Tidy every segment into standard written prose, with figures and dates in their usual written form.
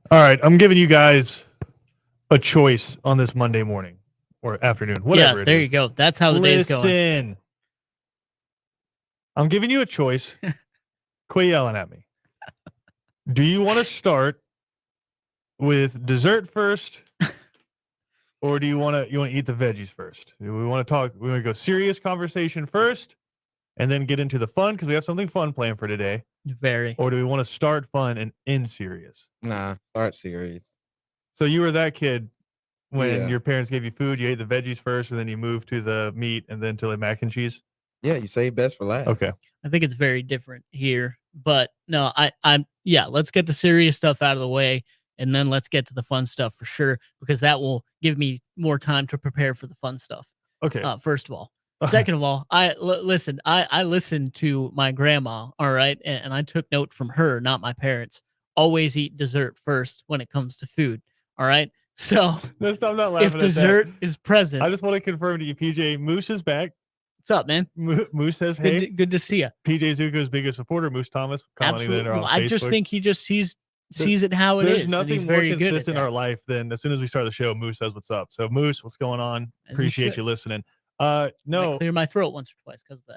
All right, I'm giving you guys a choice on this Monday morning or afternoon, whatever Yeah, it there is. you go. That's how the day's going. Listen, I'm giving you a choice. Quit yelling at me. Do you want to start with dessert first, or do you want to eat the veggies first? Do we want to talk? We want to go serious conversation first, and then get into the fun because we have something fun planned for today. Very. Or do we want to start fun and end serious? Nah, start serious. So you were that kid when Yeah. your parents gave you food, you ate the veggies first, and then you moved to the meat, and then to the mac and cheese. Yeah, you save best for last. Okay. I think it's very different here, but no, let's get the serious stuff out of the way, and then let's get to the fun stuff for sure, because that will give me more time to prepare for the fun stuff. Okay. First of all. Second of all, I listened to my grandma, all right, and I took note from her, not my parents. Always eat dessert first when it comes to food, all right? So I'm not laughing if at dessert that. is present, I just want to confirm to you, PJ, Moose is back. what's up, man? Moose says, hey. Good to see you. PJ Zuko's biggest supporter, Moose Thomas. Absolutely. I just think he just sees it how it is. There's nothing he's more very good at consistent in that. our life than as soon as we start the show, Moose says what's up. So Moose, what's going on? As he Appreciate should. you listening. I No, clear my throat once or twice because of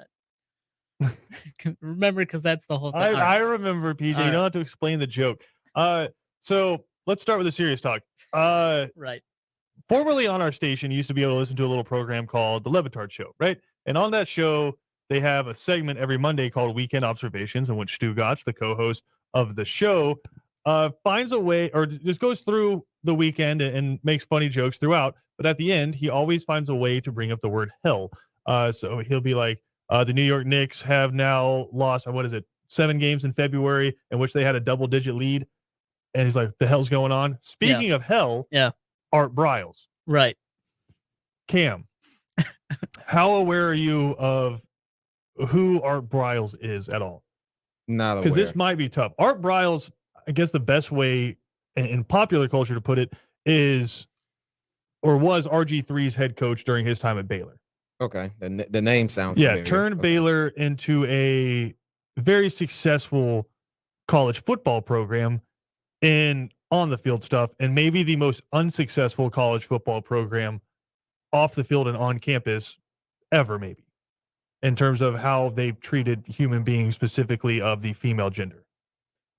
that. Remember, because that's the whole thing. I remember, PJ. All You don't have to explain the joke. So let's start with the serious talk. Right. Formerly on our station, you used to be able to listen to a little program called The Levitard Show, right? And on that show, they have a segment every Monday called Weekend Observations, in which Stu Gotch, the co-host of the show, finds a way or just goes through the weekend and makes funny jokes throughout. But at the end, he always finds a way to bring up the word hell. So he'll be like, the New York Knicks have now lost, 7 games in February in which they had a double-digit lead. And he's like, the hell's going on? Speaking of hell, Art Briles. Right. Cam, how aware are you of who Art Briles is at all? Not aware. Because this might be tough. Art Briles, I guess the best way in popular culture to put it is, or was RG3's head coach during his time at Baylor. Okay. The name sounds familiar. Turned Baylor into a very successful college football program in on the field stuff, and maybe the most unsuccessful college football program off the field and on campus ever, maybe, in terms of how they've treated human beings, specifically of the female gender.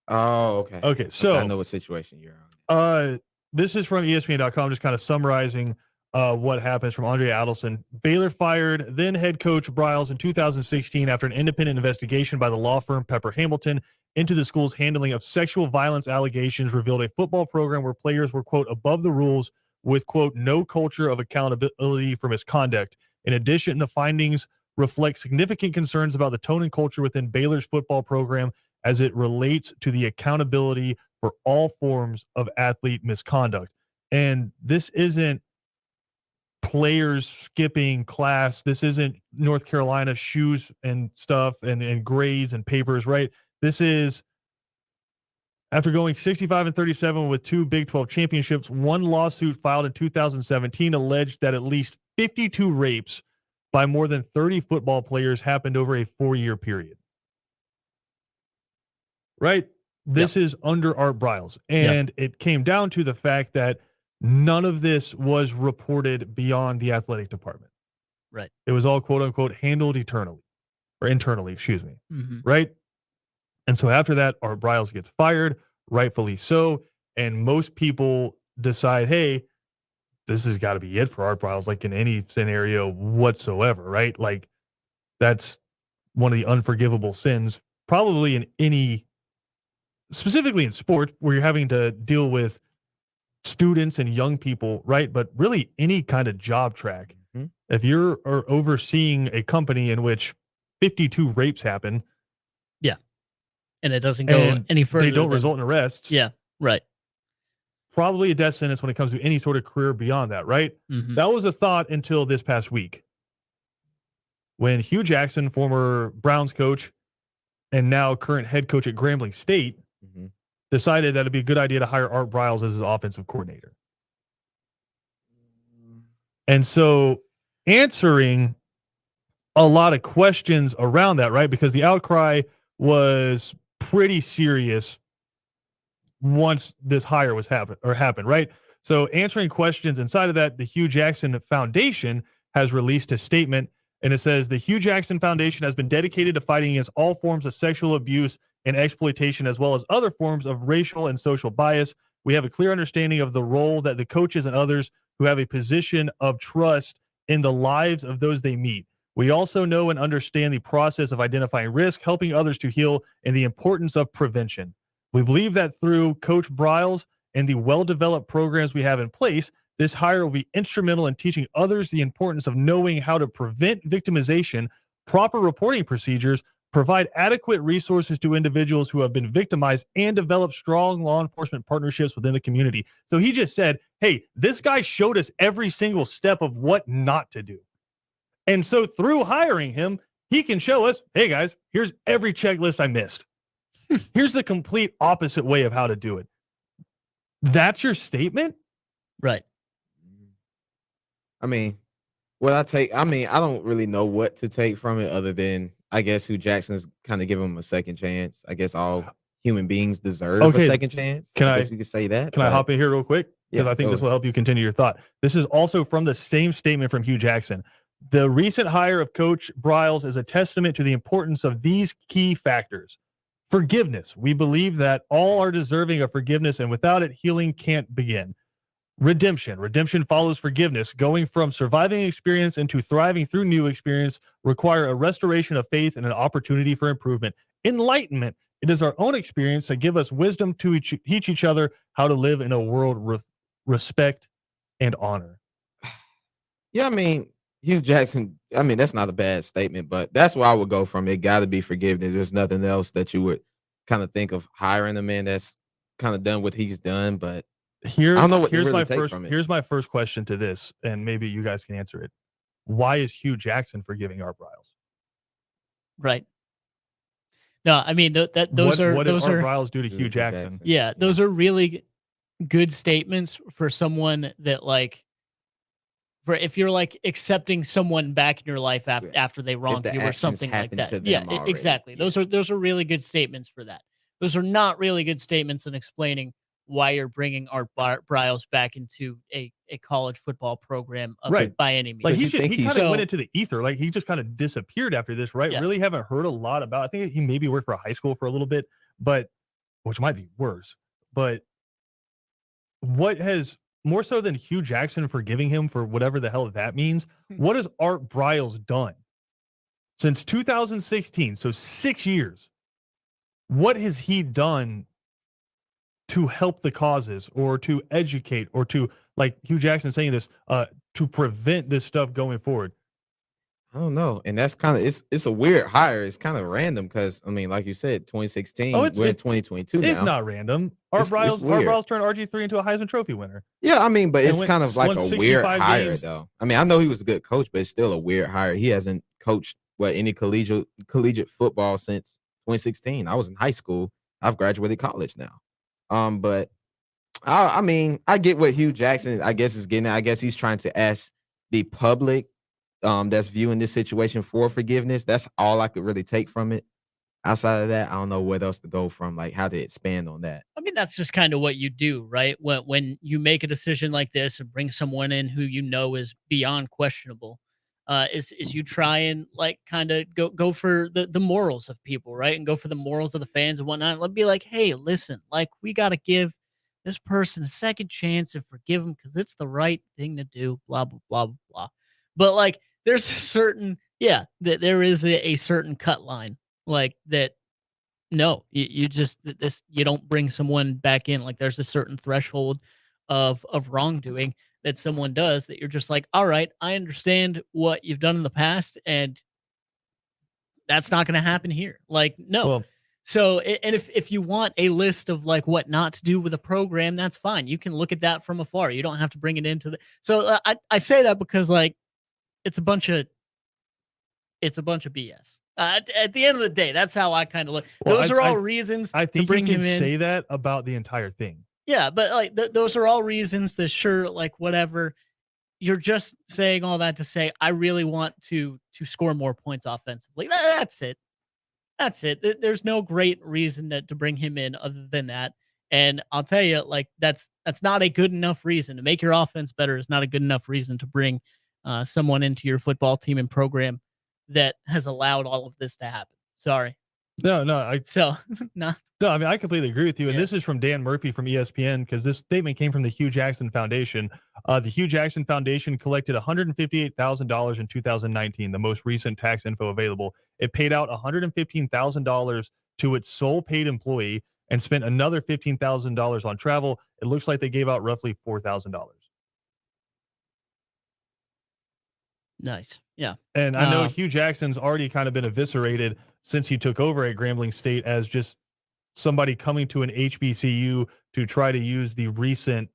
Oh, okay. Okay, so I know what situation you're on. This is from ESPN.com, just kind of summarizing what happens from Andre Adelson. Baylor fired then head coach Briles in 2016 after an independent investigation by the law firm Pepper Hamilton into the school's handling of sexual violence allegations revealed a football program where players were, quote, above the rules with, quote, no culture of accountability for misconduct. In addition, the findings reflect significant concerns about the tone and culture within Baylor's football program as it relates to the accountability for all forms of athlete misconduct. And this isn't players skipping class. This isn't North Carolina shoes and stuff and grades and papers, right? This is after going 65-37 with 2 Big 12 championships. One lawsuit filed in 2017 alleged that at least 52 rapes by more than 30 football players happened over a 4-year period. Right? This is under Art Briles. And it came down to the fact that none of this was reported beyond the athletic department. Right. It was all, quote unquote, handled internally, excuse me. Mm-hmm. Right? And so after that, Art Briles gets fired, rightfully so. And most people decide, hey, this has got to be it for Art Briles, like in any scenario whatsoever, right? Like that's one of the unforgivable sins, probably in any, specifically in sports, where you're having to deal with students and young people, right? But really any kind of job track. Mm-hmm. If you're overseeing a company in which 52 rapes happen, and it doesn't go any further. They don't result in arrests. Yeah, right. Probably a death sentence when it comes to any sort of career beyond that, right? Mm-hmm. That was a thought until this past week when Hugh Jackson, former Browns coach and now current head coach at Grambling State, decided that it'd be a good idea to hire Art Briles as his offensive coordinator. And so answering a lot of questions around that, right? Because the outcry was pretty serious once this hire was happened, right? So answering questions inside of that, the Hugh Jackson Foundation has released a statement, and it says the Hugh Jackson Foundation has been dedicated to fighting against all forms of sexual abuse and exploitation, as well as other forms of racial and social bias. We have a clear understanding of the role that the coaches and others who have a position of trust in the lives of those they meet. We also know and understand the process of identifying risk, helping others to heal, and the importance of prevention. We believe that through Coach Briles and the well-developed programs we have in place, this hire will be instrumental in teaching others the importance of knowing how to prevent victimization, proper reporting procedures, provide adequate resources to individuals who have been victimized, and develop strong law enforcement partnerships within the community. So he just said, hey, this guy showed us every single step of what not to do. And so through hiring him, he can show us, hey guys, here's every checklist I missed. Here's the complete opposite way of how to do it. That's your statement? Right. I mean, I don't really know what to take from it other than, I guess, Hugh Jackson's kind of giving him a second chance. I guess all human beings deserve a second chance. I guess you could say that. Can I hop in here real quick? Because I think this will help you continue your thought. This is also from the same statement from Hugh Jackson. The recent hire of Coach Briles is a testament to the importance of these key factors. Forgiveness. We believe that all are deserving of forgiveness, and without it, healing can't begin. Redemption. Redemption follows forgiveness. Going from surviving experience into thriving through new experience require a restoration of faith and an opportunity for improvement. Enlightenment. It is our own experience that give us wisdom to teach each other how to live in a world with respect and honor. Yeah, I mean, Hugh Jackson, I mean, that's not a bad statement, but that's where I would go from. It got to be forgiveness. There's nothing else that you would kind of think of hiring a man that's kind of done what he's done. But here's I don't know what here's really my take first from it. here's my first question to this, and maybe you guys can answer it. Why is Hugh Jackson forgiving Art Briles? Right. No, I mean those what are did those Art are Briles do to Hugh Jackson? yeah, those are really good statements for someone that, like, for if you're like accepting someone back in your life after they wronged you or something like that. Yeah, exactly. Yeah. Those are really good statements for that. Those are not really good statements in explaining why you're bringing Art Briles back into a college football program Right. by any means. Like But he you think kind he's- of went into the ether. Like he just kind of disappeared after this, right? Yeah. Really haven't heard a lot about. I think he maybe worked for a high school for a little bit, but which might be worse. But what has more so than Hugh Jackson forgiving him for whatever the hell that means? What has Art Briles done since 2016? So 6 years. What has he done to help the causes or to educate or to, like Hugh Jackson saying this, to prevent this stuff going forward? I don't know. And that's kind of, it's a weird hire. It's kind of random because, I mean, like you said, 2016, we're in 2022 now. It's not random. Art Briles turned RG3 into a Heisman Trophy winner. Yeah, I mean, but And it's kind of like won a weird 65 hire, games. though. I mean, I know he was a good coach, but it's still a weird hire. He hasn't coached any collegiate football since 2016. I was in high school. I've graduated college now. But I mean, I get what Hugh Jackson, I guess, is getting at. I guess he's trying to ask the public that's viewing this situation for forgiveness. That's all I could really take from it. Outside of that, I don't know what else to go from, like how to expand on that. I mean, that's just kind of what you do, right? When you make a decision like this and bring someone in who you know is beyond questionable, is you try and like kind of go for the morals of people, right? And go for the morals of the fans and whatnot. Let be like, hey, listen, like we got to give this person a second chance and forgive them because it's the right thing to do. Blah blah blah blah blah. But like, there's a certain there is a certain cut line like that. No, you just you don't bring someone back in. Like there's a certain threshold of wrongdoing that someone does that you're just like, all right, I understand what you've done in the past, and that's not going to happen here. Like, no. Well, So, and if you want a list of like what not to do with a program, that's fine. You can look at that from afar. You don't have to bring it into the. So I say that because like it's a bunch of BS. At the end of the day, that's how I kind of look. Well, Those are all reasons I think to bring you can him in. say that about the entire thing. Yeah, but like those are all reasons to sure, like whatever. You're just saying all that to say I really want to score more points offensively. That's it. That's it. There's no great reason to bring him in other than that. And I'll tell you, like that's not a good enough reason to make your offense better. Is not a good enough reason to bring someone into your football team and program that has allowed all of this to happen. Sorry. No, So not No, I mean, I completely agree with you. And Yeah. this is from Dan Murphy from ESPN because this statement came from the Hugh Jackson Foundation. The Hugh Jackson Foundation collected $158,000 in 2019, the most recent tax info available. It paid out $115,000 to its sole paid employee and spent another $15,000 on travel. It looks like they gave out roughly $4,000. nice. Yeah. And I know Um, Hugh Jackson's already kind of been eviscerated since he took over at Grambling State as just somebody coming to an HBCU to try to use the recent,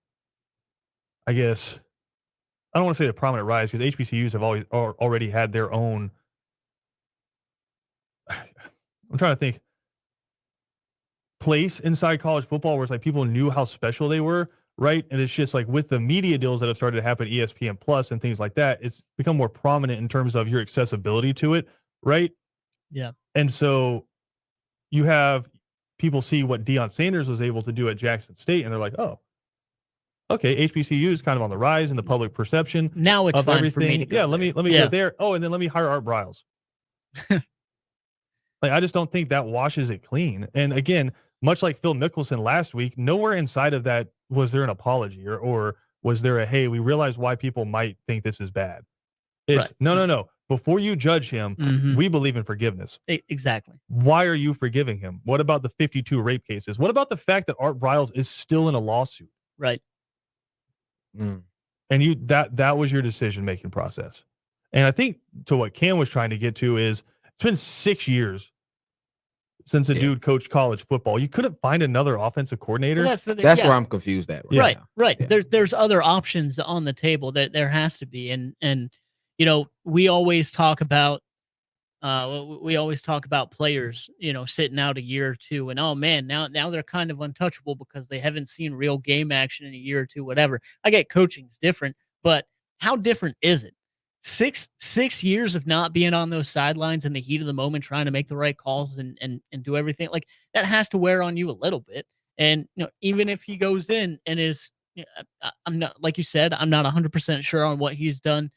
I guess, I don't want to say the prominent rise because HBCUs have already had their own. I'm trying to think place inside college football where it's like people knew how special they were, right? And it's just like with the media deals that have started to happen, ESPN Plus and things like that, it's become more prominent in terms of your accessibility to it, right? yeah. And so you have people see what Deion Sanders was able to do at Jackson State, and they're like, oh, okay, HBCU is kind of on the rise in the public perception Now it's of fine everything. for me to go. Yeah, let there. me Yeah. go there. Oh, and then let me hire Art Briles. Like, I just don't think that washes it clean. And again, much like Phil Mickelson last week, nowhere inside of that was there an apology or was there a, hey, we realize why people might think this is bad. It's Right. no. Before you judge him, Mhm. we believe in forgiveness. Exactly. Why are you forgiving him? What about the 52 rape cases? What about the fact that Art Briles is still in a lawsuit? Right. Mm. And that was your decision making process. And I think to what Cam was trying to get to is it's been 6 years since a Yeah. dude coached college football. You couldn't find another offensive coordinator. Well, That's yeah. where I'm confused at Yeah. Right, now. right. Yeah. There's other options on the table that there has to be, and you know we always talk about players, you know, sitting out a year or two, and oh man, now they're kind of untouchable because they haven't seen real game action in a year or two, whatever. I get coaching's different, but how different is it? Six years of not being on those sidelines in the heat of the moment, trying to make the right calls and do everything like that has to wear on you a little bit. And you know, even if he goes in and is, I'm not, like you said, I'm not 100% sure on what he's done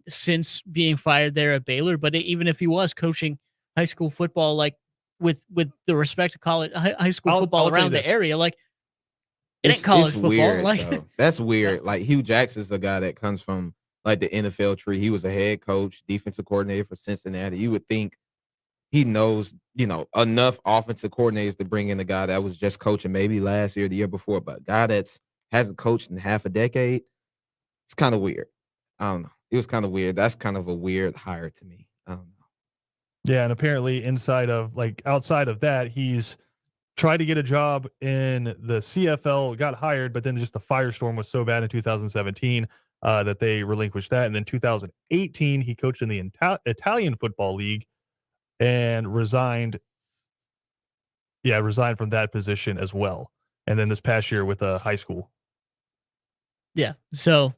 since being fired there at Baylor. But even if he was coaching high school football, like with the respect to college high school football I'll tell you around the this. area, like it ain't college football. Weird, Like though. That's weird. Like Hugh Jackson's a guy that comes from like the NFL tree. He was a head coach, defensive coordinator for Cincinnati. You would think he knows, you know, enough offensive coordinators to bring in a guy that was just coaching maybe last year, the year before, but a guy that's hasn't coached in half a decade. It's kind of weird. I don't know. It was kind of weird. That's kind of a weird hire to me. I don't know. Yeah, and apparently outside of that, he's tried to get a job in the CFL, got hired, but then just the firestorm was so bad in 2017 that they relinquished that. And then 2018, he coached in the Italian Football League and resigned. Yeah, resigned from that position as well. And then this past year with a high school. yeah, so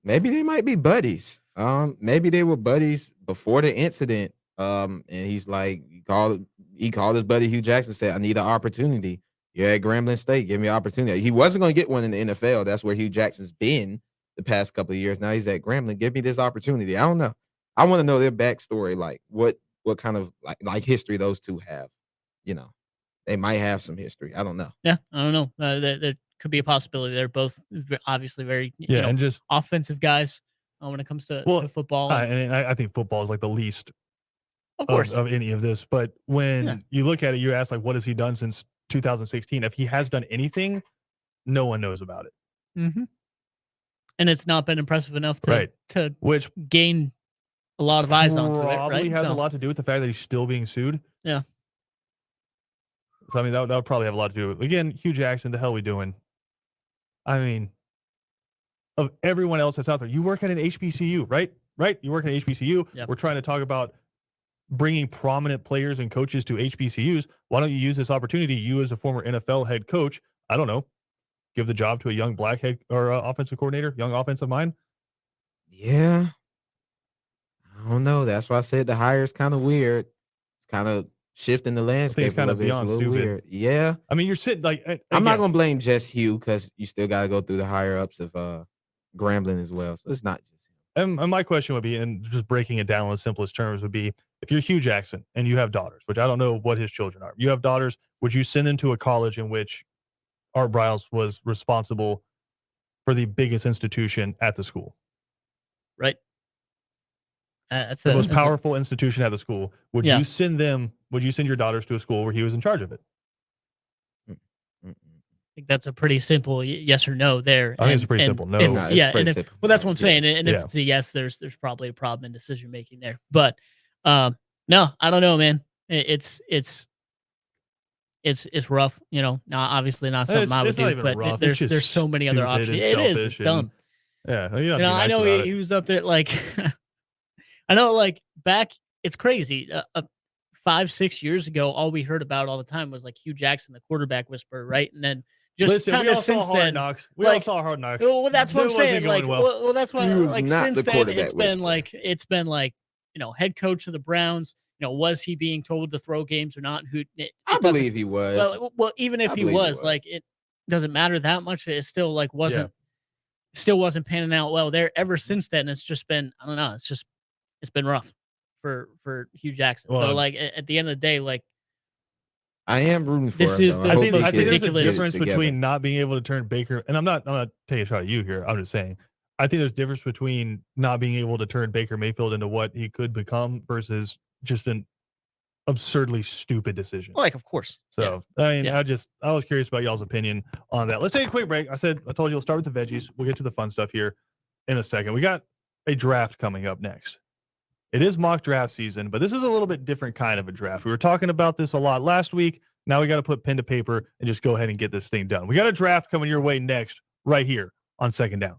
Maybe they might be buddies. Maybe they were buddies before the incident. And he's like, he called his buddy Hugh Jackson, said, I need an opportunity. You're at Grambling State. Give me an opportunity. He wasn't going to get one in the NFL. That's where Hugh Jackson's been the past couple of years. Now he's at Grambling. Give me this opportunity. I don't know. I want to know their backstory. Like what kind of like history those two have. You know, they might have some history. I don't know. yeah, I don't know. There could be a possibility. They're both obviously very Yeah, you know, and just offensive guys when it comes to football. and I think football is like the least Of course. of any of this. But when you look at it, you ask like, what has he done since 2016? If he has done anything, no one knows about it. Mm-hmm. And it's not been impressive enough to Which gain a lot of eyes onto it. probably Right? has a So, lot to do with the fact that he's still being sued. Yeah. So I mean, that would probably have a lot to do with it. Again, Hugh Jackson, the hell we doing? I mean, of everyone else that's out there, you work at an HBCU, right? Right? You work at an HBCU. Yep. We're trying to talk about bringing prominent players and coaches to HBCUs. Why don't you use this opportunity? You, as a former NFL head coach, I don't know, give the job to a young black head or offensive coordinator, young offensive mind. Yeah. I don't know. That's why I said the hire is kind of weird. It's kind of shifting the landscape a kinda little bit. It's a beyond little stupid. weird. Yeah. I mean, you're sitting like I'm not again, gonna blame just Hugh because you still gotta go through the higher ups of Grambling as well. So it's not just him. and my question would be, and just breaking it down in the simplest terms would be, if you're Hugh Jackson and you have daughters, which I don't know what his children are, you have daughters, would you send them to a college in which Art Briles was responsible for the biggest institution at the school, Right. That's the a most that's a powerful institution at the school? Would Yeah. you send them? Would you send your daughters to a school where he was in charge of it? Mm, mm, mm. think that's a pretty simple yes or no there. I think it's pretty simple. No. If, No, it's yeah, pretty and if, simple. well, that's what I'm Yeah. saying. And if Yeah. it's a yes, there's probably a problem in decision making there. But no, I don't know, man. It's rough. You know, not obviously not something I would It's not do, even but rough. It's just there's so many other stupid options. and It is. It's selfish and- dumb. Yeah, You know, I know he was up there like, I know like back. It's crazy. 5-6 years ago, all we heard about all the time was like Hugh Jackson, the quarterback whisperer, right? And then just Listen, we kind all of saw since Hard then, Knocks. We all like, saw Hard Knocks. well, that's what I'm It wasn't saying. going Like, well. that's why. He was Like not since the then, quarterback it's been like head coach of the Browns. You know, was he being told to throw games or not? I believe he was. Well, even if I he believe he was, was. like, it doesn't matter that much. It still like Yeah. still wasn't panning out well there. Ever since then, it's just been, I don't know. It's been rough for Hugh Jackson. So Well, like at the end of the day, like, I am rooting for This him. is though. the I hope most he I think can there's a ridiculous- get it difference together. between not being able to turn Baker, and I'm not taking a shot at you here. I'm just saying, I think there's a difference between not being able to turn Baker Mayfield into what he could become versus just an absurdly stupid decision. like, of course. Yeah. So I mean, Yeah. I was curious about y'all's opinion on that. Let's take a quick break. I told you we'll start with the veggies. We'll get to the fun stuff here in a second. We got a draft coming up next. It is mock draft season, but this is a little bit different kind of a draft. We were talking about this a lot last week. Now we got to put pen to paper and just go ahead and get this thing done. We got a draft coming your way next, right here on Second Down.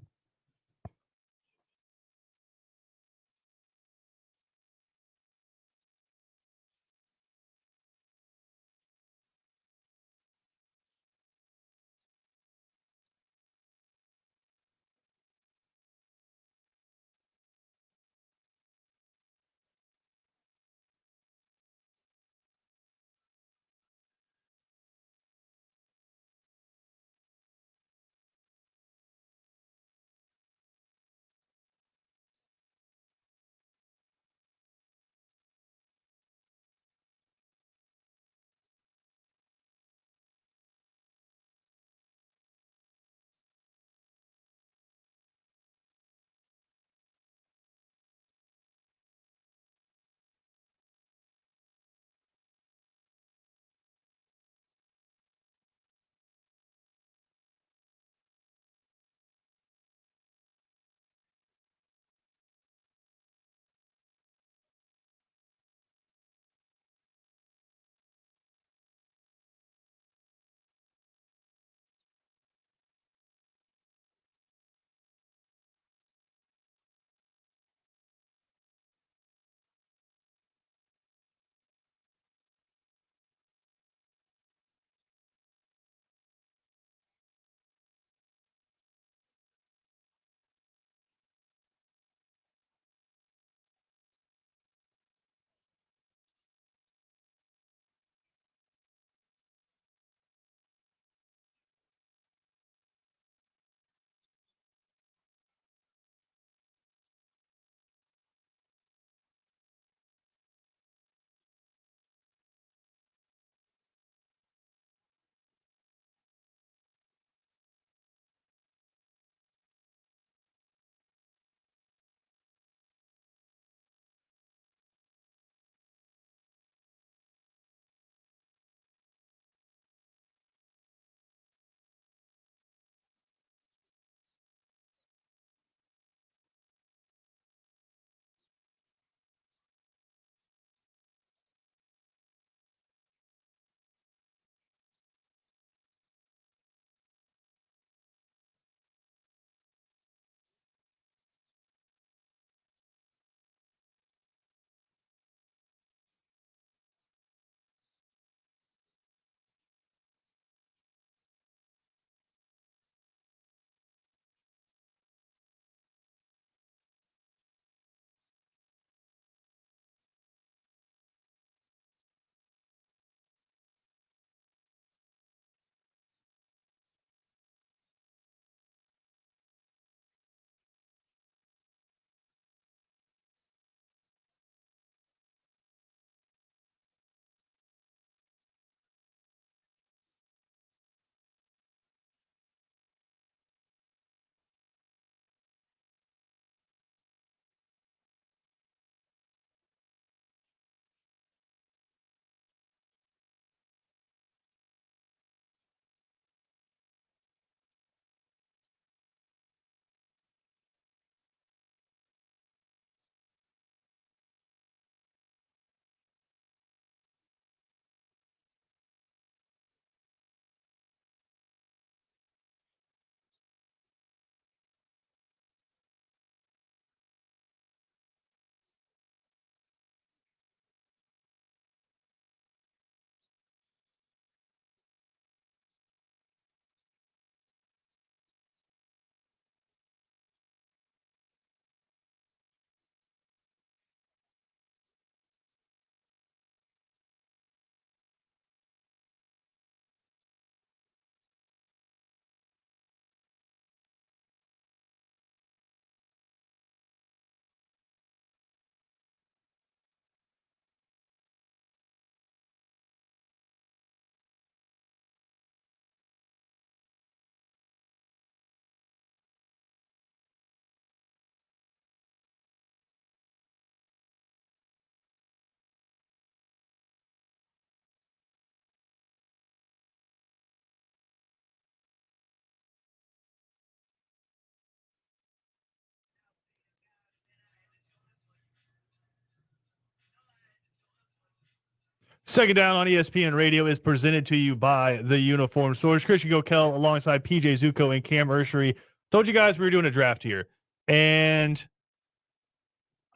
Second Down on ESPN Radio is presented to you by the Uniform Source. Christian Gokel alongside PJ Zuko and Cam Ursery. Told you guys we were doing a draft here. And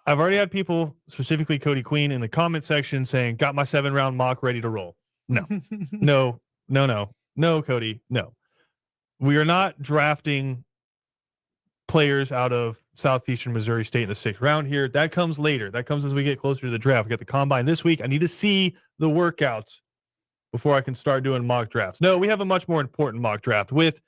I've already had people, specifically Cody Queen, in the comment section saying, got my 7-round mock ready to roll. No, no, Cody, no. We are not drafting players out of Southeastern Missouri State in the 6th round here. That comes later. That comes as we get closer to the draft. We got the combine this week. I need to see the workouts before I can start doing mock drafts. No, we have a much more important mock draft with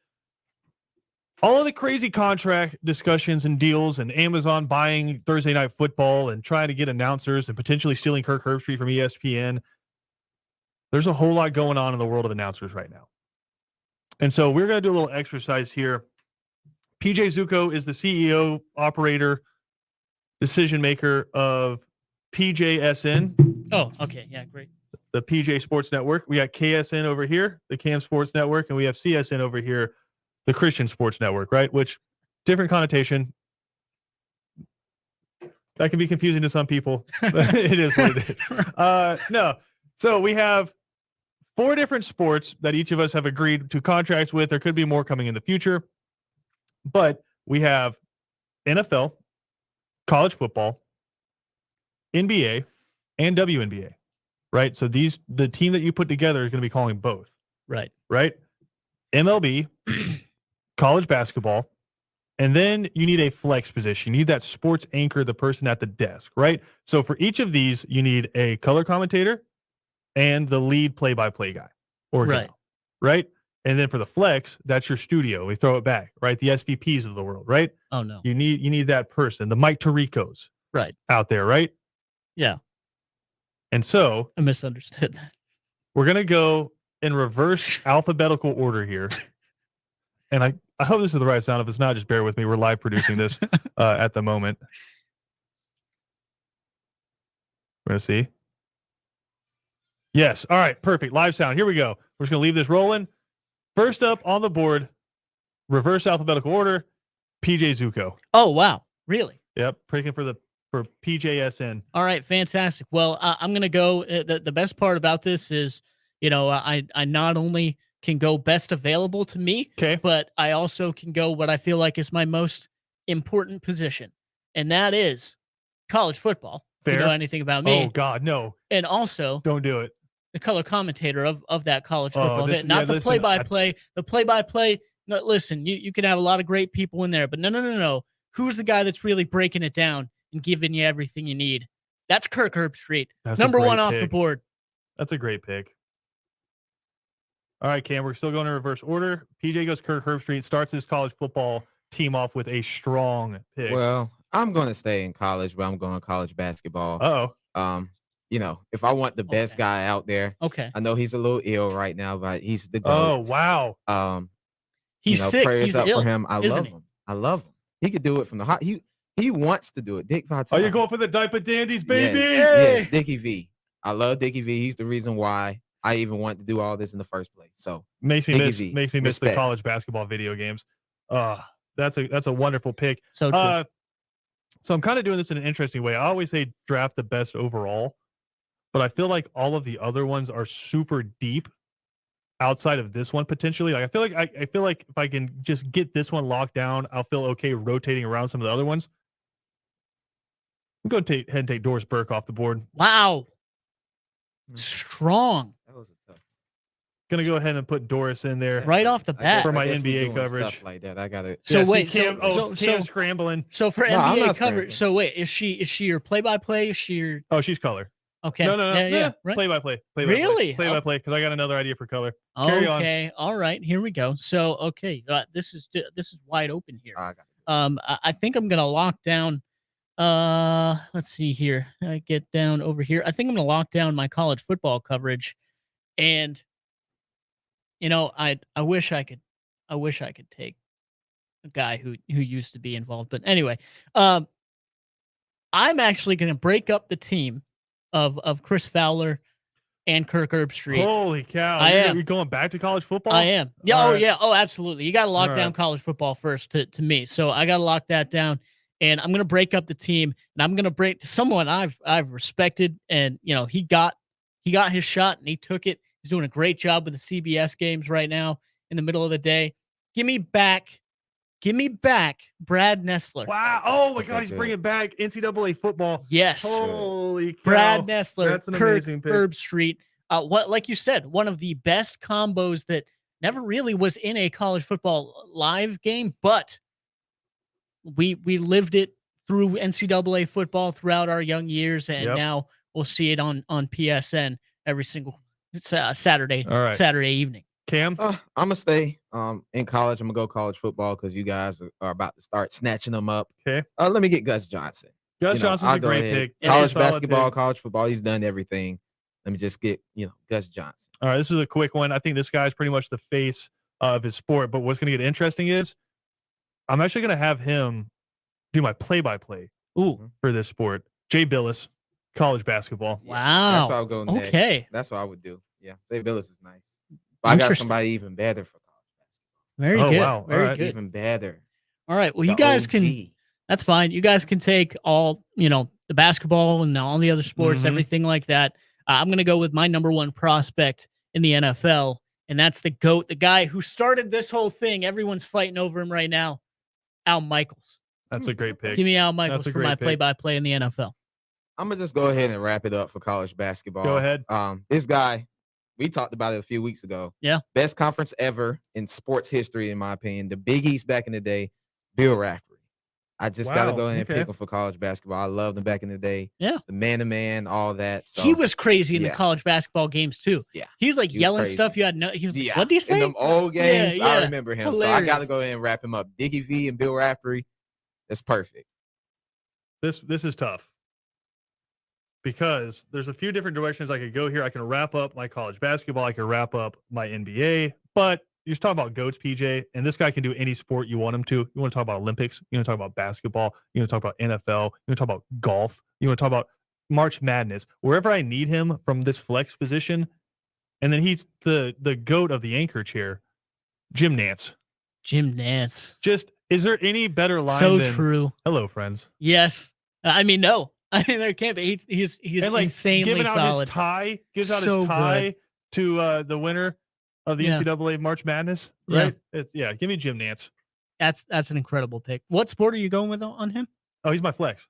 all of the crazy contract discussions and deals and Amazon buying Thursday Night Football and trying to get announcers and potentially stealing Kirk Herbstreit from ESPN. There's a whole lot going on in the world of announcers right now. And so we're going to do a little exercise here. PJ Zuko is the CEO, operator, decision maker of PJSN. Oh, okay. Yeah, great. The PJ Sports Network. We got KSN over here, the Cam Sports Network, and we have CSN over here, the Christian Sports Network, right? Which, different connotation. That can be confusing to some people. But it is what it is. No. So we have 4 different sports that each of us have agreed to contracts with. There could be more coming in the future. But we have NFL, college football, NBA, and WNBA, right? So the team that you put together is going to be calling both, Right. right? MLB, college basketball, and then you need a flex position. You need that sports anchor, the person at the desk, right? So for each of these, you need a color commentator and the lead play-by-play guy or Right. gal, right? And then for the flex, that's your studio. We throw it back, right? The SVPs of the world, right? Oh, no. You need that person, the Mike Tiricos Right. out there, right? Yeah. And so I misunderstood that. we're going to go in reverse alphabetical order here. And I hope this is the right sound. If it's not, just bear with me. We're live producing this at the moment. We're going to see. Yes. All right. Perfect. Live sound. Here we go. We're just going to leave this rolling. First up on the board, reverse alphabetical order, PJ Zuko. Oh, wow. Really? Yep. Picking for PJSN. All right, fantastic. Well, I'm going to go. The best part about this is, I not only can go best available to me, Okay. but I also can go what I feel like is my most important position, and that is college football. If you Fair. know anything about me. Oh, God, no. And also Don't do it. the color commentator of that college Oh, football. this- Not yeah, the listen, play-by-play. The play-by-play. No, listen, you can have a lot of great people in there, but no. Who's the guy that's really breaking it down and giving you everything you need? That's Kirk Herbstreit. That's a Number great 1 off the pick. board. That's a great pick. All right, Cam, we're still going in reverse order. PJ goes Kirk Herbstreit, starts his college football team off with a strong pick. Well, I'm going to stay in college, but I'm going college basketball. Uh-oh. If I want the best Okay. guy out there, Okay. I know he's a little ill right now, but he's the Oh, GOAT. wow. He's sick. Prayers He's up ill. for him. I isn't love he? him. I love him. He could do it from the hot. He wants to do it. Dick Vitale. Are you going for the diaper dandies, baby? Yes, Dickie V. I love Dickie V. He's the reason why I even wanted to do all this in the first place. So Makes me Dickie miss V. the Respect. college basketball video games. That's a wonderful pick. So true. So I'm kind of doing this in an interesting way. I always say draft the best overall, but I feel like all of the other ones are super deep outside of this one potentially. Like I feel like if I can just get this one locked down, I'll feel okay rotating around some of the other ones. I'm going to ahead and take Doris Burke off the board. Wow. Mm. Strong. that was a tough. Going to go ahead and put Doris in there. Right off the I bat. guess- For I my guess we NBA doing coverage. stuff like that. I gotta. So Yeah, see wait, Cam, so Cam's scrambling. So for No, I'm NBA not coverage, scrambling. so wait, is she your play-by-play? Is she your Oh, she's color. okay? No, Yeah, right. Play by play. Really? Play by play. Because I got another idea for color. Carry on. Okay, all right, here we go. So okay, this is wide open here. I got it. I think I'm gonna lock down. Let's see here. I get down over here. I think I'm gonna lock down my college football coverage, and I wish I could take a guy who used to be involved, but anyway, I'm actually gonna break up the team of Chris Fowler and Kirk Herbstreit. Holy cow. I am. You're going back to college football? I am. Yeah. All Oh, right. yeah. Oh, absolutely. You got to lock All down right. college football first to me. So I got to lock that down, and I'm going to break up the team, and I'm going to break to someone I've respected, and he got He got his shot and he took it. He's doing a great job with the CBS games right now in the middle of the day. Give me back Brad Nessler. Wow. Oh my Okay, God, he's good. bringing back NCAA football. Yes. Holy cow. Brad Nessler, That's an Kirk amazing pick. Herbstreit. Like you said, one of the best combos that never really was in a college football live game, but we lived it through NCAA football throughout our young years, and Yep. now we'll see it on PSN every single Saturday All right. Saturday evening. Cam? I'm gonna stay in college. I'm gonna go college football because you guys are about to start snatching them up. Okay. Let me get Gus Johnson. Gus You know, Johnson's I'll a go great ahead. pick. It College is. Solid basketball, pick. college football. He's done everything. Let me just get Gus Johnson. All right, this is a quick one. I think this guy's pretty much the face of his sport. But what's going to get interesting is I'm actually going to have him do my play-by-play Ooh, for this sport. Jay Billis, college basketball. Yeah, wow. That's what I'll go next. Okay. That's what I would do. Yeah, Dave Billis is nice. But I got Interesting. somebody even better for college Very Oh, good. wow. Very All right. good. Even better. All right. Well, you The guys can. OG. That's fine. You guys can take all, the basketball and all the other sports, Mhm. everything like that. I'm going to go with my number one prospect in the NFL, and that's the GOAT, the guy who started this whole thing. Everyone's fighting over him right now, Al Michaels. That's a great pick. Give me Al Michaels a for great my pick. play-by-play in the NFL. I'm gonna just go ahead and wrap it up for college basketball. Go ahead. This guy, we talked about it a few weeks ago. Yeah. Best conference ever in sports history, in my opinion. The Big East back in the day, Bill Raftery. I just gotta Wow, go ahead and okay. pick him for college basketball. I loved him back in the day. Yeah. The man-to-man, all that. So He was crazy in the yeah. college basketball games too. Yeah. He was like He was yelling crazy. stuff. You had no. He was. yeah. What do you say? In them old games, Yeah, I yeah. remember him. So I gotta Hilarious. go ahead and wrap him up. Dickie V and Bill Raftery. That's perfect. This is tough because there's a few different directions I could go here. I can wrap up my college basketball. I can wrap up my NBA, but you're talking about GOATs, PJ, and this guy can do any sport you want him to. You want to talk about Olympics. You want to talk about basketball. You want to talk about NFL. You want to talk about golf. You want to talk about March Madness. Wherever I need him from this flex position, and then he's the GOAT of the anchor chair, Jim Nance. Jim Nance. Just, is there any better line So than true. hello, friends? Yes. I mean, no. I mean, there can't be. He's And like insanely giving out solid. his tie, gives out So his tie to the winner of the Yeah. NCAA March Madness, Yeah. right? Yeah, give me Jim Nance. That's an incredible pick. What sport are you going with on him? Oh, he's my flex.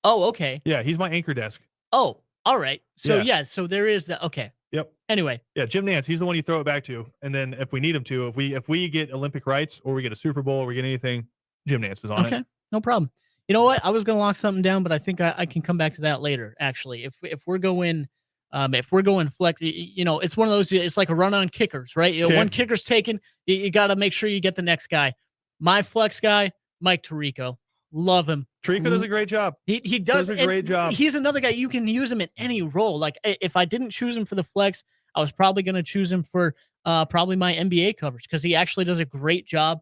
Oh, okay. Yeah, he's my anchor desk. Oh, all right. So Yeah. yeah, so there is that. Okay. Yep. Anyway, Yeah, Jim Nance. He's the one you throw it back to, and then if we need him to, if we get Olympic rights or we get a Super Bowl or we get anything, Jim Nance is on okay, it. no problem. You know what? I was gonna lock something down, but I think I can come back to that later. Actually, if we're going flex, it's one of those. It's like a run on kickers, right? Okay. One kicker's taken, you got to make sure you get the next guy. My flex guy, Mike Tirico, love him. Trico does a great job. He does Does a and great job. He's another guy you can use him in any role. Like if I didn't choose him for the flex, I was probably going to choose him for probably my NBA coverage because he actually does a great job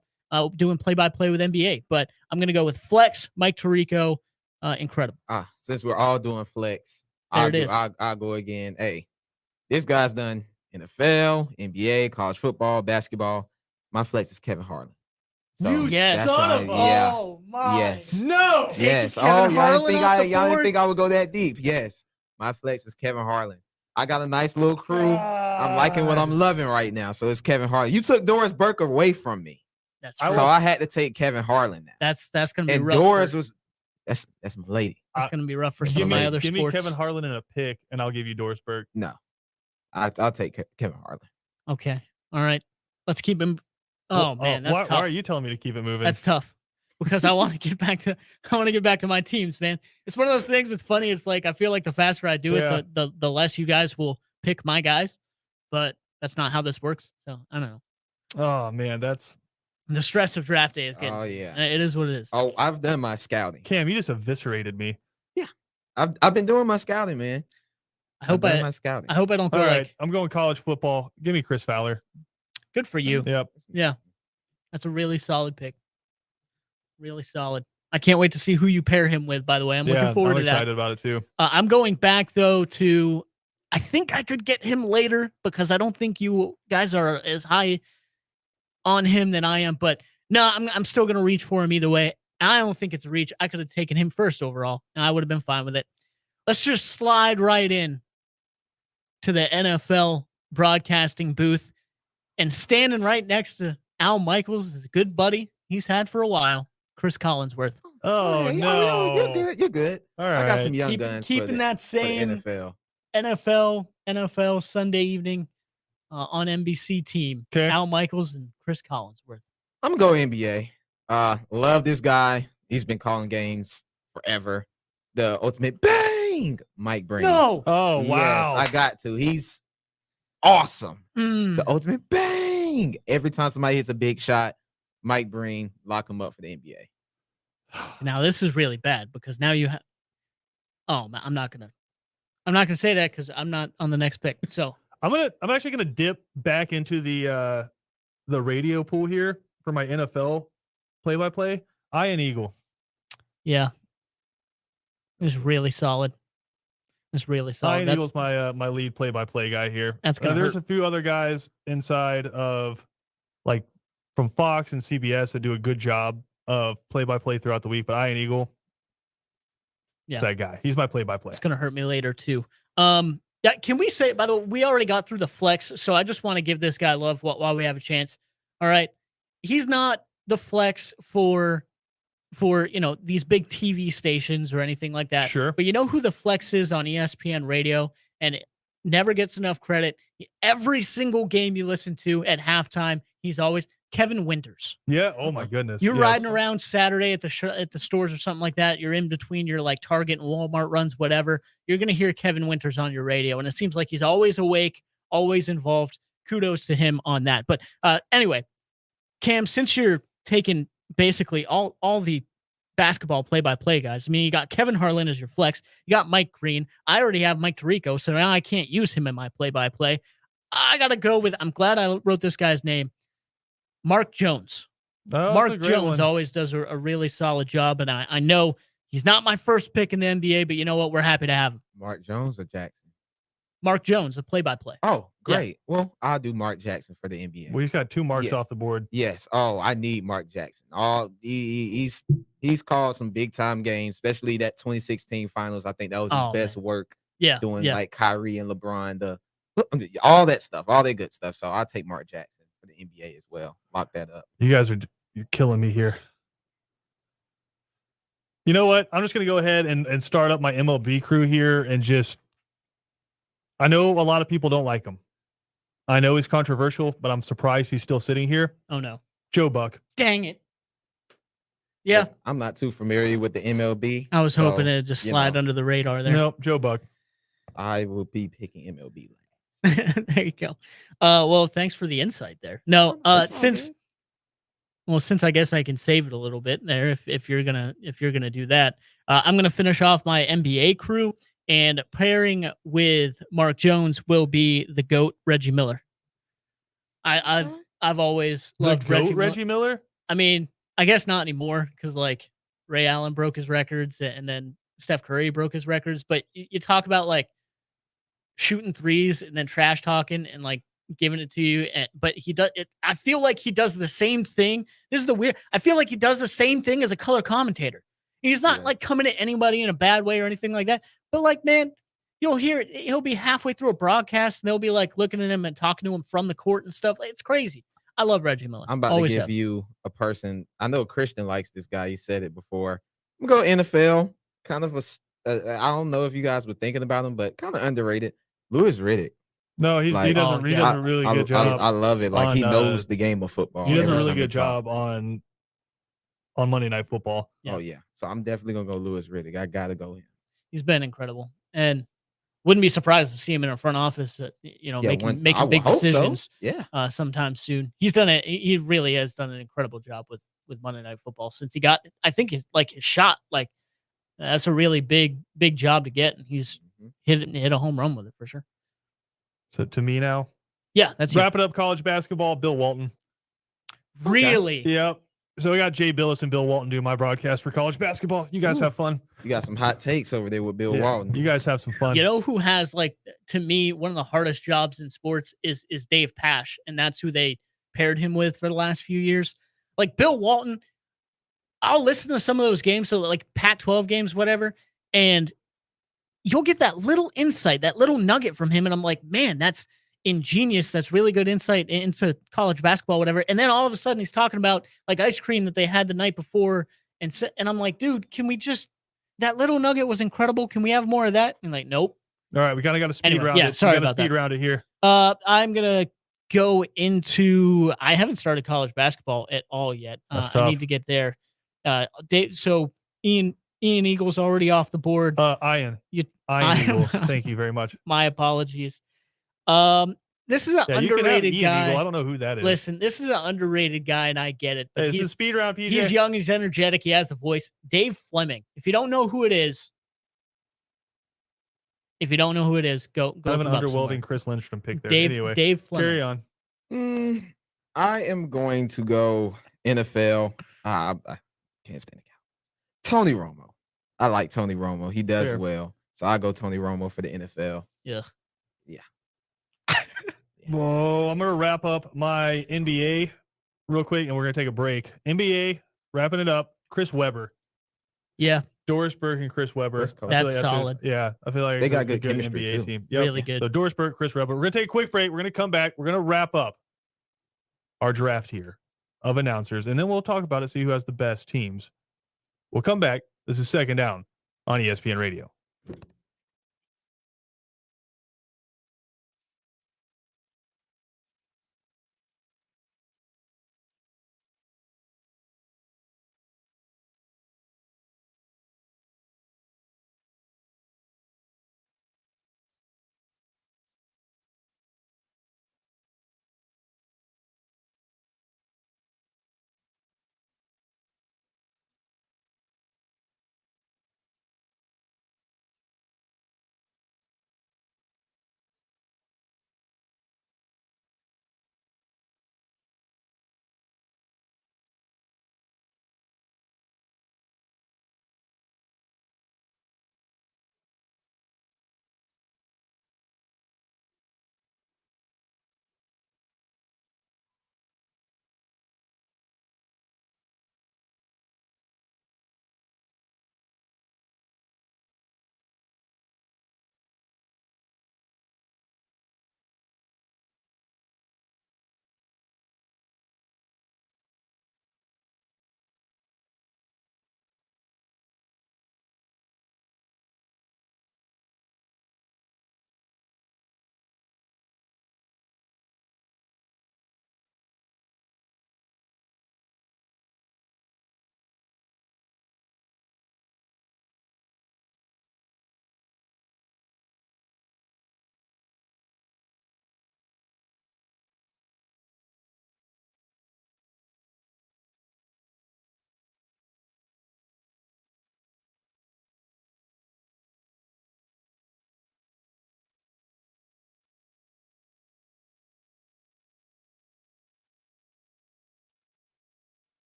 doing play-by-play with NBA. But I'm going to go with flex, Mike Tirico. Incredible. Since we're all doing flex, There it is. I'll go again. Hey, this guy's done NFL, NBA, college football, basketball. My flex is Kevin Harlan. So Yes. that's Son why- of a- yeah. Oh my. Yes. No. Taking Yes. Kevin Oh, Harlan off the y'all didn't board? think I would go that deep. Yes. My flex is Kevin Harlan. I got a nice little crew. I'm liking what I'm loving right now. So it's Kevin Harlan. You took Doris Burke away from me. That's I rough. So I had to take Kevin Harlan now. that's going to be And rough. Doris for, was that's my lady. that's going to be rough for some Give of me, my other give me sports. Kevin Harlan in a pick, and I'll give you Dorsberg. No. I'll take Kevin Harlan. Okay. All right. Let's keep him. Oh man, that's why, tough. why are you telling me to keep it moving? That's tough because I want to get back to my teams, man. It's one of those things. It's funny. It's like I feel like the faster I do Yeah. it, the less you guys will pick my guys. But that's not how this works. So I don't know. Oh man, that's The stress of draft day is getting. Oh yeah. It is what it is. Oh, I've done my scouting. Cam. You just eviscerated me. I've been doing my scouting, man. I hope I've done I my scouting. don't go All right, like I'm going college football. Give me Chris Fowler. good for you. Yep. Yeah. That's a really solid pick. Really solid. I can't wait to see who you pair him with. By the way, I'm looking forward I'm to that. excited about it too. I'm going back though to I think I could get him later because I don't think you guys are as high on him than I am. But no, I'm still gonna reach for him either way. I don't think it's a reach. I could have taken him first overall, and I would have been fine with it. Let's just slide right in to the NFL broadcasting booth, and standing right next to Al Michaels is a good buddy he's had for a while, Chris Collinsworth. Oh, hey, no. you're good. You're good. All I got some right. young guns Keeping that for the same NFL. NFL Sunday evening on NBC team. Okay. Al Michaels and Chris Collinsworth. I'm going NBA. Love this guy. He's been calling games forever. The ultimate bang, Mike Breen. No. Oh, wow. Yes, I got to. He's awesome. Mm. The ultimate bang. Every time somebody hits a big shot, Mike Breen, lock him up for the NBA. Now this is really bad because now you have. Oh man, I'm not gonna say that because I'm not on the next pick. So I'm actually gonna dip back into the radio pool here for my NFL play-by-play. Ian Eagle. yeah, it's really solid. It's really solid. Ian Eagle's my lead play-by-play guy here. That's gonna There's hurt. a few other guys inside of like from Fox and CBS that do a good job of play-by-play throughout the week, but Ian Eagle, Yeah. is that guy. He's my play-by-play. It's gonna hurt me later too. Yeah, can we say, by the way, we already got through the flex, so I just want to give this guy love while we have a chance. All right. He's not the flex for these big TV stations or anything like that. Sure. But you know who the flex is on ESPN radio and it never gets enough credit. Every single game you listen to at halftime, he's always Kevin Winters. Yeah. Oh my goodness. You're Yes. riding around Saturday at the stores or something like that. You're in between your like Target and Walmart runs, whatever. You're going to hear Kevin Winters on your radio. And it seems like he's always awake, always involved. Kudos to him on that. But anyway, Cam, since you're taking basically all the basketball play-by-play guys, I mean, you got Kevin Harlan as your flex. You got Mike Green. I already have Mike Tirico, so now I can't use him in my play-by-play. I got to go with, I'm glad I wrote this guy's name, Mark Jones. Oh, Mark that's a great Jones one. always does a really solid job, and I know he's not my first pick in the NBA, but you know what? We're happy to have him. Mark Jones or Jackson? Mark Jones, the play-by-play. Oh, Yeah. great. Well, I'll do Mark Jackson for the NBA. We've got 2 marks Yeah. off the board. Yes. Oh, I need Mark Jackson. He's called some big time games, especially that 2016 finals. I think that was his Oh, best man. work Yeah, doing yeah. like Kyrie and LeBron, all that stuff, all that good stuff. So I'll take Mark Jackson for the NBA as well. Lock that up. You guys you're killing me here. You know what? I'm just going to go ahead and start up my MLB crew here and just, I know a lot of people don't like him. I know he's controversial, but I'm surprised he's still sitting here. Oh, no. Joe Buck. Dang it. Yeah, I'm not too familiar with the MLB. I was so, hoping to just you slide know, under the radar there. Nope, Joe Buck. I will be picking MLB. There you go. Well, thanks for the insight there. No, That's all since good. since I guess I can save it a little bit there if you're gonna do that, I'm gonna finish off my NBA crew, and pairing with Mark Jones will be the GOAT Reggie Miller. I've always The loved GOAT Reggie Miller. Reggie Miller? I mean, I guess not anymore because like Ray Allen broke his records and then Steph Curry broke his records. But you talk about like shooting threes and then trash talking and like giving it to you. But he does it. I feel like he does the same thing. This is the weird. I feel like he does the same thing as a color commentator. He's not Yeah. like coming at anybody in a bad way or anything like that. But like, man, you'll hear it. He'll be halfway through a broadcast and they'll be like looking at him and talking to him from the court and stuff. It's crazy. I love Reggie Miller. I'm about Always to give have. you a person. I know Christian likes this guy. He said it before. I'm going to go NFL. Kind of I don't know if you guys were thinking about him, but kind of underrated. Louis Riddick. No, he Like, doesn't. He yeah. does a really good job. I love it. Like he on, knows the game of football. he does a every really time he good talks. job on Monday Night Football. Yeah. Oh yeah. So I'm definitely gonna go Louis Riddick. I gotta go him. He's been incredible, and wouldn't be surprised to see him in a front office. Yeah, Making I making big hope so. decisions Yeah. sometime soon. He's done it. He really has done an incredible job with Monday Night Football since he got. I think his shot like that's a really big job to get, and he's Mhm. hit a home run with it for sure. So to me now, Yeah, that's you. wrap it up. College basketball. Bill Walton. Really. Yep. So we got Jay Billis and Bill Walton doing my broadcast for college basketball. You guys Ooh. have fun. You got some hot takes over there with Bill Yeah, Walton. You guys have some fun. You know who has to me one of the hardest jobs in sports is Dave Pasch, and that's who they paired him with for the last few years. Like Bill Walton, I'll listen to some of those games, so like Pac-12 games, whatever, and you'll get that little insight, that little nugget from him. And I'm like, man, that's ingenious. That's really good insight into college basketball, whatever. And then all of a sudden he's talking about like ice cream that they had the night before. And I'm like, dude, can we just, that little nugget was incredible. Can we have more of that? And like, nope. All right, we kind of got to speed Anyway, round yeah, it. sorry we gotta about speed that. round it here. I'm going to go into, I haven't started college basketball at all yet. That's I need tough. to get there. Dave, so Ian Eagle's already off the board. Ian Eagle. Thank you very much. My apologies. This is an Yeah, you can have underrated Ian guy. Eagle. I don't know who that is. Listen, this is an underrated guy, and I get it. But Hey, this is speed round, PJ. he's young, he's energetic, he has the voice. Dave Fleming. If you don't know who it is, go I have an look him up underwhelming somewhere. Chris Lindstrom pick there. Dave Anyway, Dave Fleming. carry on. I am going to go NFL. I can't stand the Cowboys. Tony Romo. I like Tony Romo. He does Fair. well. So I go Tony Romo for the NFL. Yeah. Whoa, I'm going to wrap up my NBA real quick, and we're going to take a break. NBA, wrapping it up. Chris Webber. Yeah, Doris Burke and Chris Webber. West Coast. I feel That's like solid. I feel like They it's got a good chemistry, NBA too. team. Yep. really good. So Doris Burke, Chris Webber. We're going to take a quick break. We're going to come back. We're going to wrap up our draft here of announcers, and then we'll talk about it, see who has the best teams. We'll come back. This is Second Down on ESPN Radio.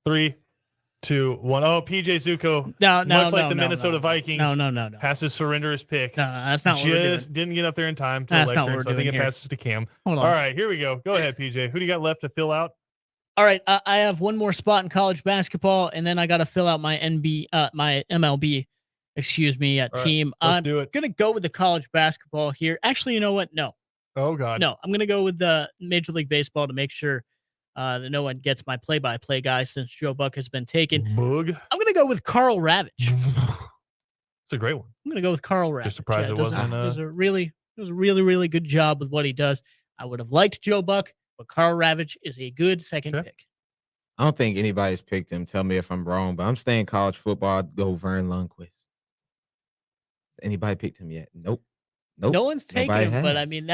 3, 2, 1. Oh, PJ Zuko, No, much like the Minnesota Vikings, No. has to surrender his pick. No, that's not what we're doing. Just didn't get up there in time to That's the not what lectern, we're so I think doing it here. passes to Cam. Hold on. All right, here we go. Go ahead, PJ. Who do you got left to fill out? All right, I have one more spot in college basketball, and then I got to fill out my my MLB, right, team. Let's I'm do it. gonna go with the college basketball here. Actually, you know what? No, Oh, God. I'm gonna go with the Major League Baseball to make sure that no one gets my play-by-play guy since Joe Buck has been taken. Boog. I'm gonna go with Carl Ravitch. It's a great one. I'm gonna go with Carl Ravitch. Just surprised it wasn't, Does a really good job with what he does. I would have liked Joe Buck, but Carl Ravitch is a good second Okay. pick. I don't think anybody's picked him. Tell me if I'm wrong, but I'm staying college football. I'd go Vern Lundquist. Anybody picked him yet? Nope. No one's taken Nobody him, but has. I mean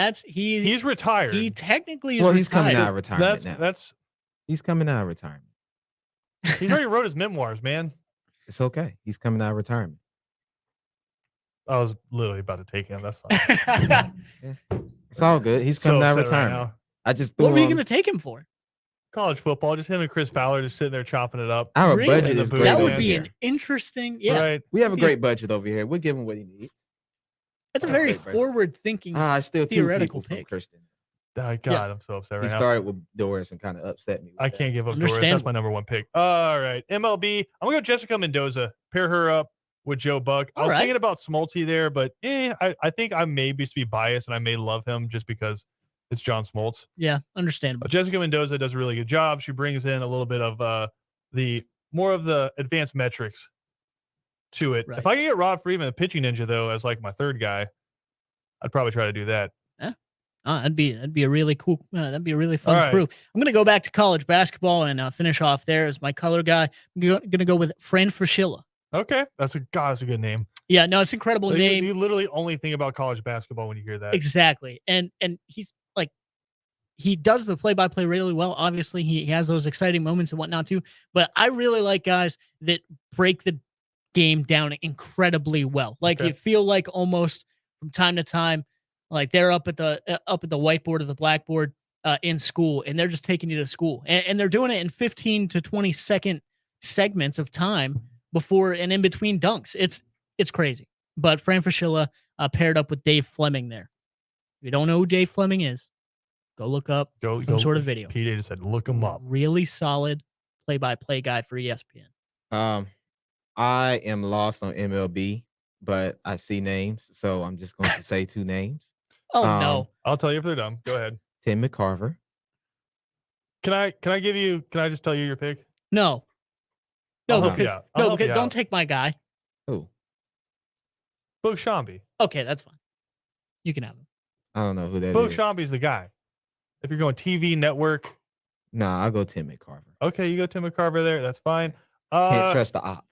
He's retired. he technically is Well, he's coming retired. out of retirement now. That's He's coming out of retirement. he's already wrote his memoirs, man. It's okay. He's coming out of retirement. I was literally about to take him. That's fine. It's all good. He's coming out of upset right retirement. now. I just threw What were you him- going to take him for? College football, just him and Chris Fowler just sitting there chopping it up. Our Really? budget The is booth, great. That over would be here. an interesting. Yeah, Right. We have a great budget over here. We'll give him what he needs. that's a Yeah, very great budget. forward-thinking. I still two Theoretical people from pick. Christian. God, I'm so upset right He now. started with Doris and kind of upset me. with I that. can't give up Doris. That's my Understandable. number one pick. All right. MLB. I'm going to go Jessica Mendoza. Pair her up with Joe Buck. I All was right. thinking about Smoltz there, but I think I may just be biased and I may love him just because it's John Smoltz. Yeah, understandable. But Jessica Mendoza does a really good job. She brings in a little bit of the more of the advanced metrics to it. Right. If I can get Rod Freeman, the pitching ninja, though, as like my third guy, I'd probably try to do that. That'd be a really cool. That'd be a really fun All right. crew. I'm gonna go back to college basketball and finish off there as my color guy. I'm gonna go with Fran Fraschilla. Okay. That's a good name. Yeah, no, it's an incredible Like, name. You literally only think about college basketball when you hear that. Exactly. And he's like, he does the play-by-play really well. Obviously, he has those exciting moments and whatnot too. But I really like guys that break the game down incredibly well. Like Okay. you feel like almost from time to time, like they're up at the whiteboard or the blackboard in school, and they're just taking you to school, and they're doing it in 15 to 20-second segments of time before and in between dunks. It's crazy. But Fran Fraschilla paired up with Dave Fleming there. If you don't know who Dave Fleming is, go look up Go some sort of video. PJ just said, look him up. Really solid play-by-play guy for ESPN. I am lost on MLB, but I see names, so I'm just going to say two names. Oh no. I'll tell you if they're dumb. Go ahead. Tim McCarver. Can I just tell you your pick? No. I'll No, help you because out. I'll help you don't out. take my guy. Who? Boog Shambi. Okay, that's fine. You can have him. I don't know who that Boog is. Shambi's the guy. If you're going TV network, Nah, I'll go Tim McCarver. okay, you go Tim McCarver there. That's fine. Can't trust the op.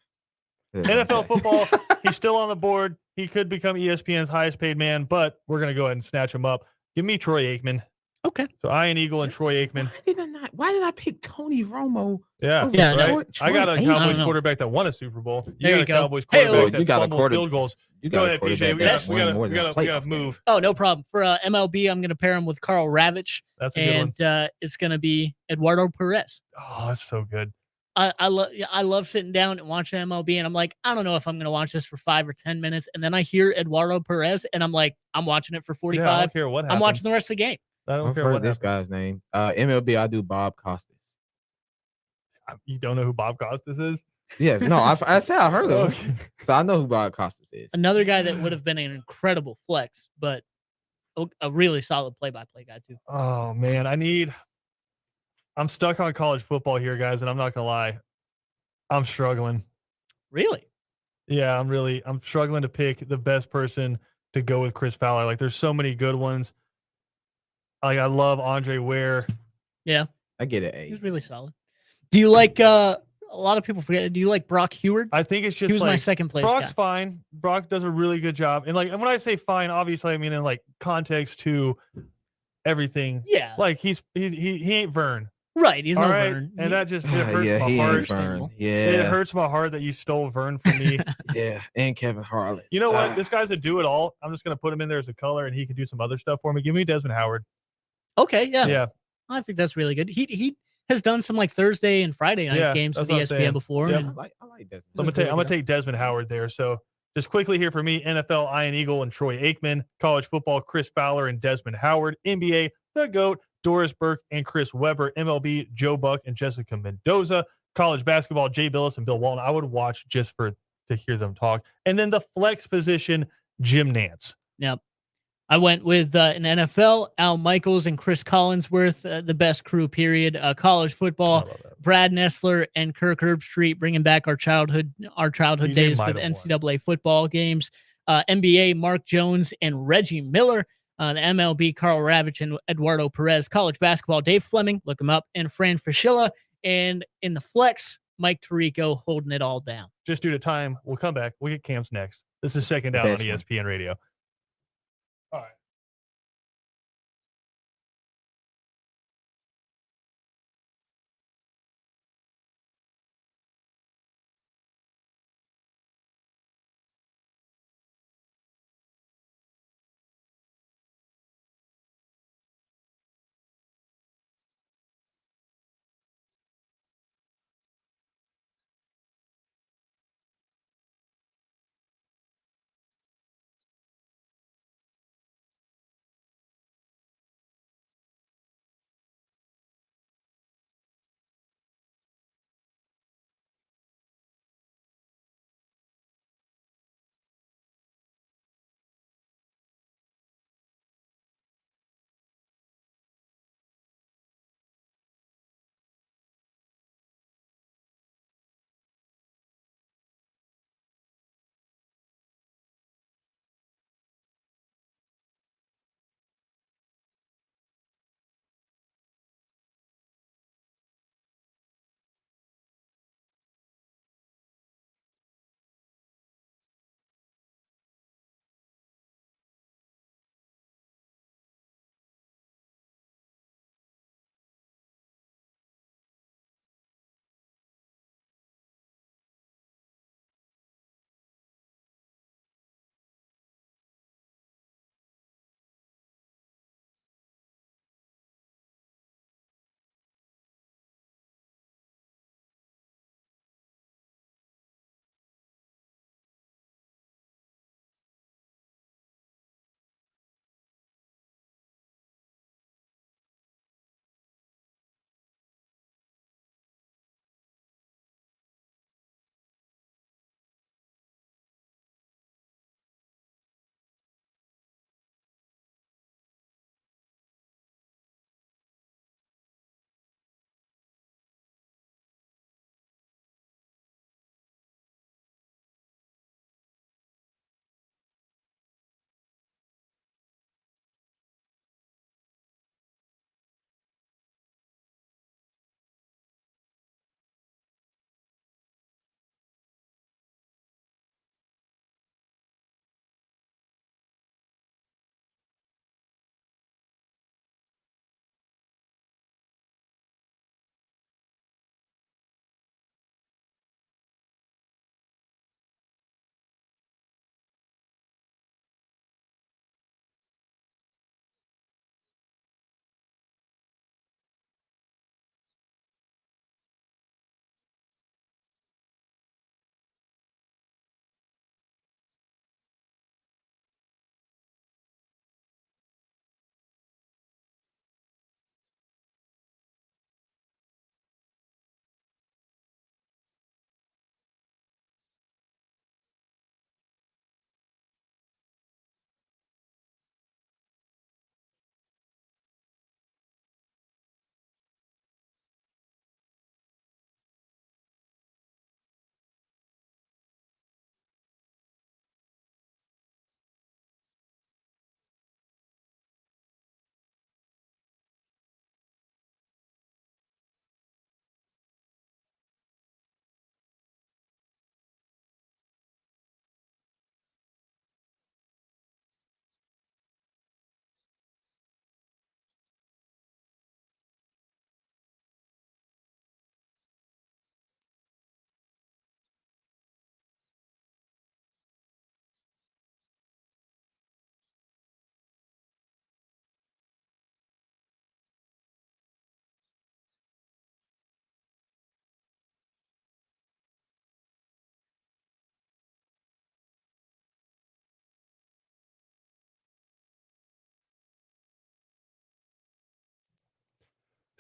NFL football, he's still on the board. He could become ESPN's highest paid man, but we're going to go ahead and snatch him up. Give me Troy Aikman. Okay. So Ian Eagle and Troy Aikman. Why did I pick Tony Romo? Yeah. over Yeah, Right? no. I got a Troy Aikman? I don't Cowboys know. quarterback that won a Super Bowl. There got you a go. Cowboys Hey, quarterback you that got a fumbles quarter- field goals. You Go got a ahead, PJ. quarterback We that's got won more than a to playoff game. move. Oh, no problem. For MLB, I'm going to pair him with Carl Ravitch, That's a good one. and it's going to be Eduardo Perez. Oh, that's so good. I love sitting down and watching MLB, and I'm like, I don't know if I'm going to watch this for 5 or 10 minutes, and then I hear Eduardo Perez, and I'm like, I'm watching it for Yeah, I 45. don't care what happens. I'm watching the rest of the game. I don't I've care heard what this happens. guy's name. MLB, I do Bob Costas. You don't know who Bob Costas is? Yes, no, I said I heard of him, Okay. so I know who Bob Costas is. Another guy that would have been an incredible flex, but a really solid play-by-play guy too. Oh man, I'm stuck on college football here, guys, and I'm not gonna lie. I'm struggling. Really? Yeah, I'm struggling to pick the best person to go with Chris Fowler. Like there's so many good ones. Like I love Andre Ware. I get it. He's A. really solid. Do you like a lot of people forget? Do you like Brock Heward? I think it's He just was my like second place Brock's guy. fine. Brock does a really good job. And like and when I say fine, obviously I mean in like context to everything. Yeah, Like he ain't Vern. right. He's All no right. Vern. And that just it hurts yeah, my he heart. ain't Vern. Understandable. It Yeah, hurts my heart that you stole Vern from me. yeah, and Kevin Harlan. You know what? Ah. This guy's a do it all. I'm just gonna put him in there as a color and he can do some other stuff for me. Give me Desmond Howard. Okay, yeah. Yeah. I think that's really good. He has done some like Thursday and Friday night Yeah, games that's with what I'm saying. ESPN before. Yep. And I like Desmond. I'm Those are gonna really take Desmond Howard there. So just quickly here for me: NFL, Ian Eagle and Troy Aikman; college football, Chris Fowler and Desmond Howard; NBA, the GOAT, Doris Burke and Chris Webber; MLB, Joe Buck and Jessica Mendoza; college basketball, Jay Billis and Bill Walton. I would watch just to hear them talk. And then the flex position, Jim Nance. Yep. I went with an NFL, Al Michaels and Chris Collinsworth, the best crew, period. College I football, love that. Brad Nessler and Kirk Herbstreit, bringing back our childhood DJ days might with have won. NCAA football games. NBA, Mark Jones and Reggie Miller. The MLB, Carl Ravitch and Eduardo Perez. College basketball, Dave Fleming, look him up, and Fran Fraschilla. And in the flex, Mike Tirico holding it all down. Just due to time, we'll come back. We'll get Camps next. This is Second Down on Best one. ESPN Radio. All right.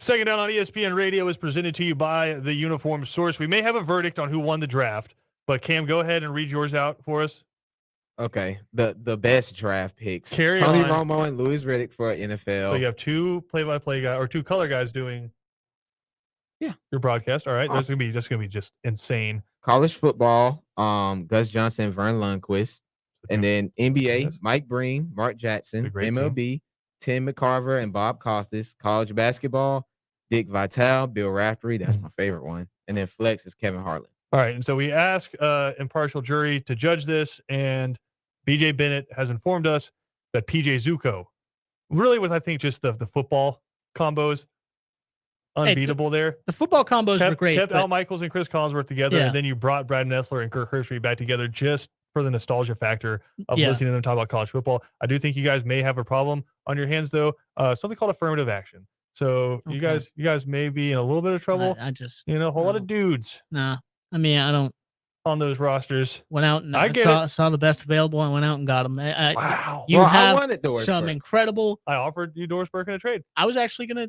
Second Down on ESPN Radio is presented to you by the Uniform Source. We may have a verdict on who won the draft, but Cam, go ahead and read yours out for us. Okay, the best draft picks: Carry Tony on. Romo and Louis Riddick for NFL. So you have two play-by-play guys or two color guys doing your broadcast. All right, that's Awesome. gonna be just insane. College football, Gus Johnson, Vern Lundquist, and then NBA, Yes. Mike Breen, Mark Jackson, A great MLB, Tim McCarver and Bob Costas. College basketball, Dick Vitale, Bill Raftery. That's my favorite one. And then flex is Kevin Harlan. All right, and so we ask impartial jury to judge this, and BJ Bennett has informed us that PJ Zuko really was, I think, just the football combos unbeatable there. The football combos were great. Kept but Al Michaels and Chris Collinsworth together, Yeah. and then you brought Brad Nessler and Kirk Herbstreit back together just for the nostalgia factor of Yeah. listening to them talk about college football. I do think you guys may have a problem on your hands, though. Something called affirmative action. So you Okay. guys may be in a little bit of trouble. I just, A whole lot no. of dudes nah. I mean, I don't. on those rosters. Went out and I get saw the best available and went out and got them. Wow. You Well, I have wanted Doris some Burke. incredible. I offered you Doris Burke in a trade. I was actually gonna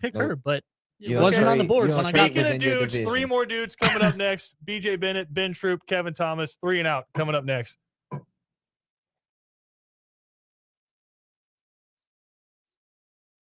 pick Nope. her, but it You don't wasn't on the trade- board you when don't I trade got Speaking there. of within your dudes, division. 3 more dudes coming up next. BJ Bennett, Ben Troop, Kevin Thomas, 3 and out coming up next.